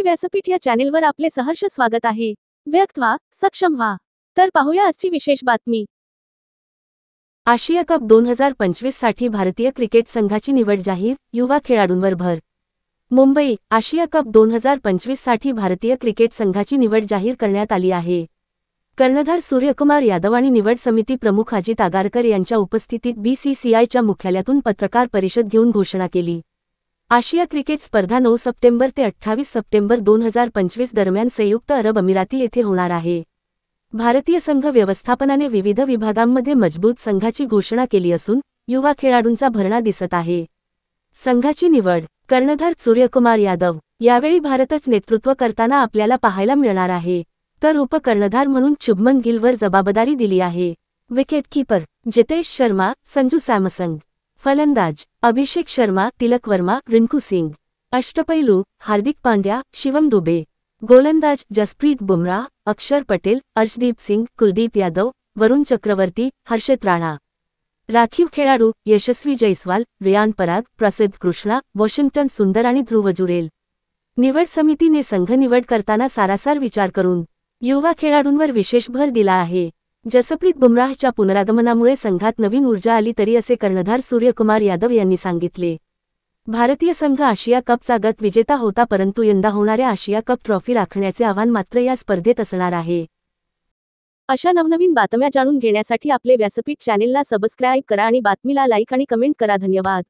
व्यासपीठ या चॅनेलवर आपले सहर्ष स्वागत आहे। व्यक्त व्हा, सक्षम व्हा। तर पाहूया आजची विशेष बातमी। आशिया कप 2025 साठी भारतीय क्रिकेट संघाची निवड जाहीर, युवा खेळाडूंवर भर। मुंबई, आशिया कप 2025 साठी भारतीय क्रिकेट संघाची निवड जाहीर करण्यात आली आहे। कर्णधार सूर्यकुमार यादव आणि निवड समिती प्रमुख अजित आगरकर यांच्या उपस्थितीत बीसीसीआयच्या मुख्यालयातून पत्रकार परिषद घेऊन घोषणा केली। आशिया क्रिकेट स्पर्धा 9 सप्टेंबर ते 28 सप्टेंबर 2025 दरम्यान संयुक्त अरब अमिराती येथे होणार आहे। भारतीय संघ व्यवस्थापनाने विविध विभागांमध्ये मजबूत संघाची घोषणा केली असून युवा खेळाडूंचा भरणा दिसत आहे। संघाची निवड, कर्णधार सूर्यकुमार यादव यावेळी भारतच नेतृत्व करताना आपल्याला पाहायला मिळणार आहे, तर उपकर्णधार म्हणून शुभमन गिलवर जबाबदारी दिली आहे। विकेटकीपर जितेश शर्मा, संजू सॅमसन। फलंदाज अभिषेक शर्मा, तिलक वर्मा, रिंकू सिंग। अष्टपैलू हार्दिक पांड्या, शिवम दुबे। गोलंदाज जसप्रीत बुमराह, अक्षर पटेल, अर्शदीप सिंग, कुलदीप यादव, वरुण चक्रवर्ती, हर्षित राणा। राखीव खेळाडू यशस्वी जयस्वाल, रियान पराग, प्रसिद्ध कृष्णा, वॉशिंग्टन सुंदर आणि ध्रुव जुरेल। निवड समितीने संघ निवड करताना सारासार विचार करून युवा खेळाडूंवर विशेष भर दिला आहे। जसप्रीत बुमराहच्या पुनरागमनामुळे संघात नवीन ऊर्जा आली तरी असे कर्णधार सूर्यकुमार यादव यांनी सांगितले। भारतीय संघ आशिया कपचा गत विजेता होता, परंतु यंदा होणाऱ्या आशिया कप ट्रॉफी राखण्याचे आव्हान मात्र या स्पर्धेत असणार आहे। अशा नवनवीन बातम्या जाणून घेण्यासाठी आपले व्यासपीठ चॅनेलला सबस्क्राईब करा आणि बातमीला लाईक आणि कमेंट करा। धन्यवाद।